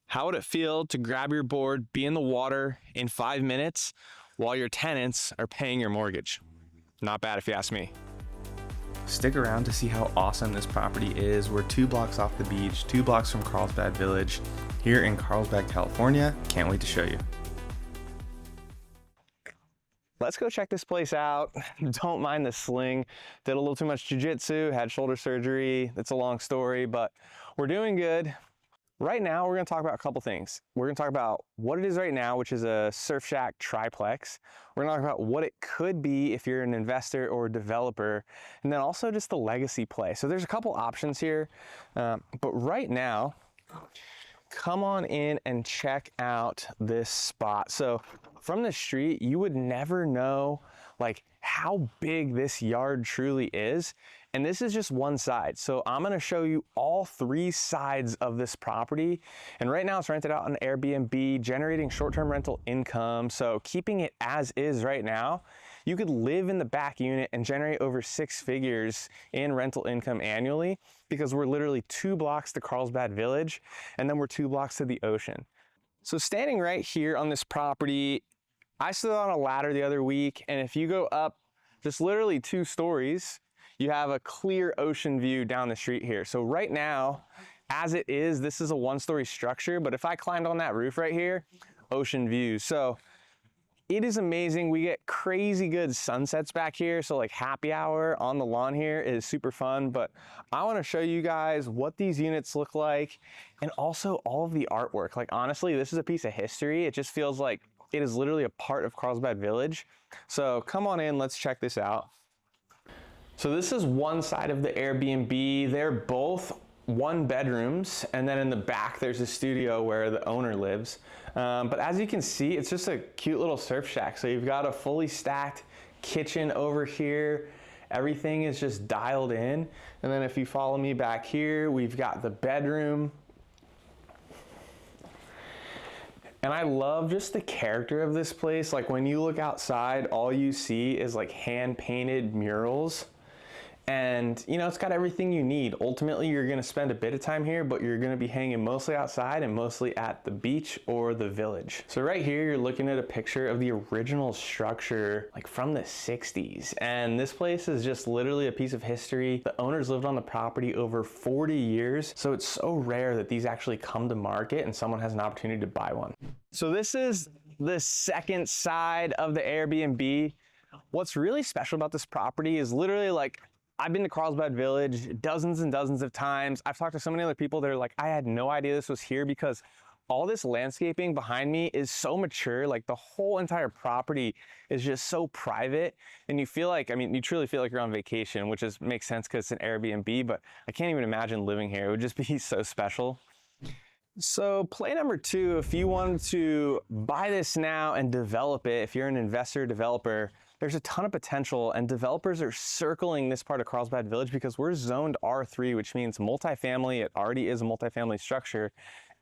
How would it feel to grab your board, be in the water in 5 minutes while your tenants are paying your mortgage? Not bad if you ask me. Stick around to see how awesome this property is. We're 2 blocks off the beach, 2 blocks from Carlsbad Village here in Carlsbad, California. Can't wait to show you. Let's go check this place out. Don't mind the sling. Did a little too much jiu-jitsu, had shoulder surgery. It's a long story, but we're doing good. Right now, we're gonna talk about a couple things. We're gonna talk about what it is right now, which is a Surf Shack triplex. We're gonna talk about what it could be if you're an investor or a developer, and then also just the legacy play. So there's a couple options here, but right now, come on in and check out this spot. So from the street, you would never know like how big this yard truly is. And this is just one side. So I'm gonna show you all 3 sides of this property. And right now it's rented out on Airbnb, generating short-term rental income. So keeping it as is right now, you could live in the back unit and generate over 6 figures in rental income annually, because we're literally 2 blocks to Carlsbad Village, and then we're 2 blocks to the ocean. So standing right here on this property, I stood on a ladder the other week, and if you go up just literally 2 stories, you have a clear ocean view down the street here. So right now, as it is, this is a 1-story structure, but if I climbed on that roof right here, ocean views. So it is amazing. We get crazy good sunsets back here. So like happy hour on the lawn here is super fun, but I wanna show you guys what these units look like and also all of the artwork. Like honestly, this is a piece of history. It just feels like it is literally a part of Carlsbad Village. So come on in, let's check this out. So this is one side of the Airbnb. They're both 1 bedrooms, and then in the back there's a studio where the owner lives. But as you can see, it's just a cute little surf shack. So you've got a fully stacked kitchen over here. Everything is just dialed in. And then if you follow me back here, we've got the bedroom. And I love just the character of this place. Like when you look outside, all you see is like hand-painted murals. And you know, it's got everything you need. Ultimately, you're gonna spend a bit of time here, but you're gonna be hanging mostly outside and mostly at the beach or the village. So right here, you're looking at a picture of the original structure, like from the 60s. And this place is just literally a piece of history. The owners lived on the property over 40 years. So it's so rare that these actually come to market and someone has an opportunity to buy one. So this is the second side of the Airbnb. What's really special about this property is literally like, I've been to Carlsbad Village dozens and dozens of times. I've talked to so many other people that are like, I had no idea this was here, because all this landscaping behind me is so mature. Like the whole entire property is just so private. And you feel like, I mean, you truly feel like you're on vacation, which makes sense because it's an Airbnb, but I can't even imagine living here. It would just be so special. So play number 2, if you wanted to buy this now and develop it, if you're an investor developer, there's a ton of potential, and developers are circling this part of Carlsbad Village because we're zoned R3, which means multifamily. It already is a multifamily structure,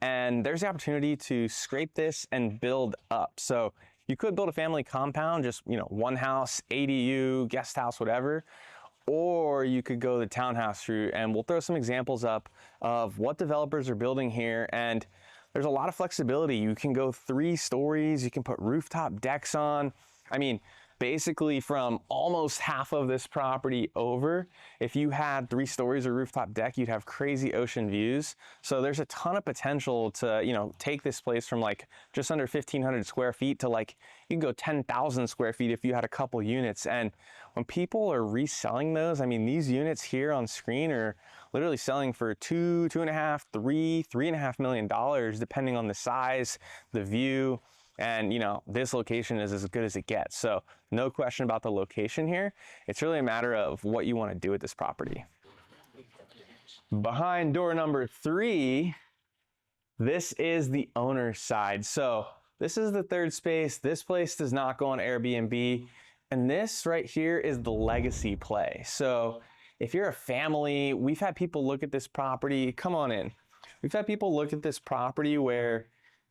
and there's the opportunity to scrape this and build up. So you could build a family compound, just 1 house, ADU, guest house, whatever, or you could go the townhouse route, and we'll throw some examples up of what developers are building here. And there's a lot of flexibility. You can go 3 stories, you can put rooftop decks on. I mean, basically from almost half of this property over, if you had 3 stories or rooftop deck, you'd have crazy ocean views. So there's a ton of potential to, take this place from like just under 1,500 square feet to like, you can go 10,000 square feet if you had a couple units. And when people are reselling those, I mean, these units here on screen are literally selling for $2.5, $3.5 million, depending on the size, the view. And this location is as good as it gets. So no question about the location here. It's really a matter of what you want to do with this property. Behind door number 3, this is the owner's side. So this is the 3rd space. This place does not go on Airbnb. And this right here is the legacy play. So if you're a family, we've had people look at this property. Come on in. We've had people look at this property where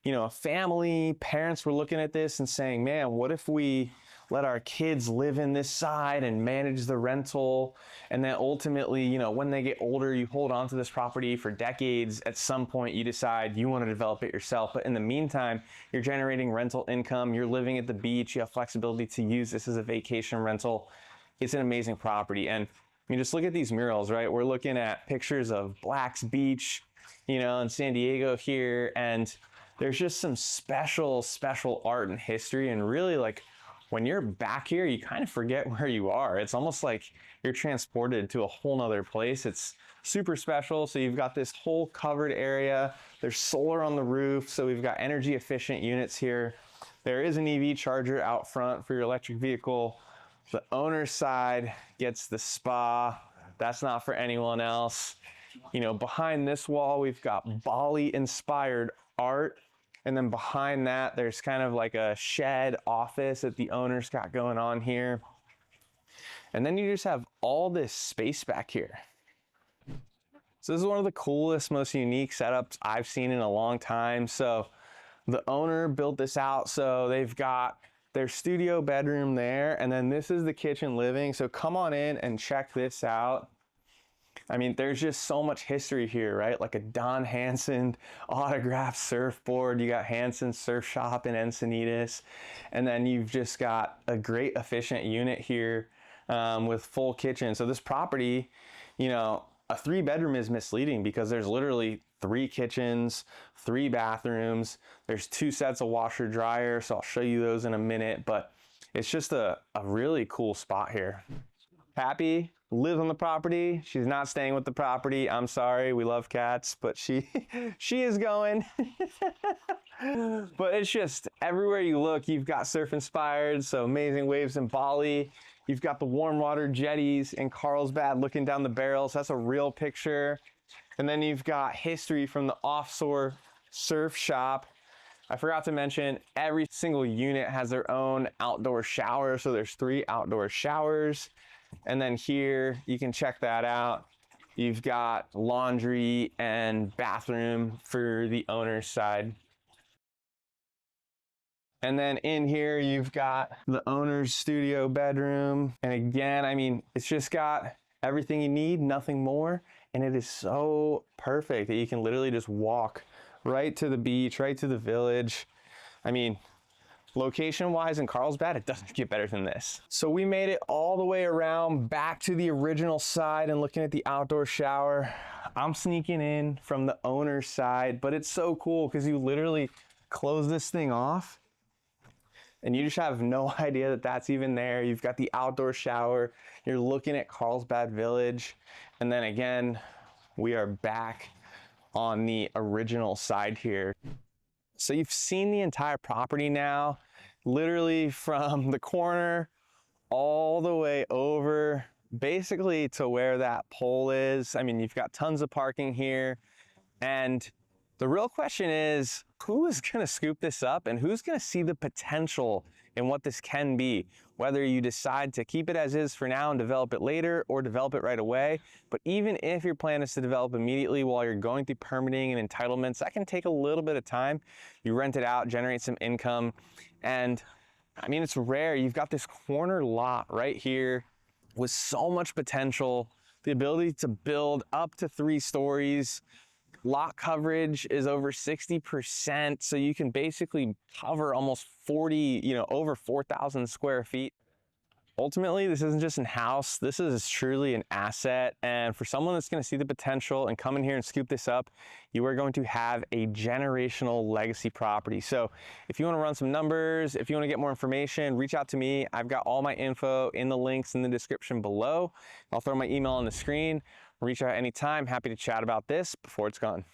a family, parents were looking at this and saying, man, what if we let our kids live in this side and manage the rental. And then ultimately, you know, when they get older, you hold on to this property for decades. At some point, you decide you want to develop it yourself. But in the meantime, you're generating rental income. You're living at the beach. You have flexibility to use this as a vacation rental. It's an amazing property. And I mean, just look at these murals, right? We're looking at pictures of Black's Beach, you know, in San Diego here. And there's just some special art and history. And really, like, when you're back here, you kind of forget where you are. It's almost like you're transported to a whole nother place. It's super special. So you've got this whole covered area. There's solar on the roof. So we've got energy efficient units here. There is an EV charger out front for your electric vehicle. The owner's side gets the spa. That's not for anyone else. You know, behind this wall, we've got Bali inspired art. And then behind that, there's kind of like a shed office that the owner's got going on here. And then you just have all this space back here. So this is one of the coolest, most unique setups I've seen in a long time. So the owner built this out. So they've got their studio bedroom there. And then this is the kitchen living. So come on in and check this out. I mean, there's just so much history here, right? Like a Don Hansen autographed surfboard. You got Hansen's Surf Shop in Encinitas. And then you've just got a great efficient unit here with full kitchen. So this property, you know, a 3-bedroom is misleading because there's literally 3 kitchens, 3 bathrooms. There's 2 sets of washer dryer. So I'll show you those in a minute, but it's just a really cool spot here. Happy lives on the property. She's not staying with the property. I'm sorry, we love cats, but she is going. But it's just everywhere you look, you've got surf inspired, so amazing waves in Bali. You've got the warm water jetties in Carlsbad looking down the barrels. That's a real picture. And then you've got history from the offshore surf shop. I forgot to mention, every single unit has their own outdoor shower. So there's 3 outdoor showers. And then here, you can check that out. You've got laundry and bathroom for the owner's side. And then in here, you've got the owner's studio bedroom. And again, I mean, it's just got everything you need, nothing more. And it is so perfect that you can literally just walk right to the beach, right to the village. I mean, location-wise in Carlsbad, it doesn't get better than this. So we made it all the way around back to the original side and looking at the outdoor shower. I'm sneaking in from the owner's side, but it's so cool because you literally close this thing off and you just have no idea that that's even there. You've got the outdoor shower. You're looking at Carlsbad Village. And then again, we are back on the original side here. So you've seen the entire property now, literally from the corner all the way over, basically to where that pole is. I mean, you've got tons of parking here. And the real question is, who is gonna scoop this up and who's gonna see the potential in what this can be? Whether you decide to keep it as is for now and develop it later or develop it right away. But even if your plan is to develop immediately while you're going through permitting and entitlements, that can take a little bit of time. You rent it out, generate some income. And I mean, it's rare. You've got this corner lot right here with so much potential, the ability to build up to 3 stories. Lot coverage is over 60%, so you can basically cover almost 40, over 4,000 square feet. Ultimately, this isn't just a house, this is truly an asset. And for someone that's gonna see the potential and come in here and scoop this up, you are going to have a generational legacy property. So if you wanna run some numbers, if you wanna get more information, reach out to me. I've got all my info in the links in the description below. I'll throw my email on the screen. Reach out anytime, happy to chat about this before it's gone.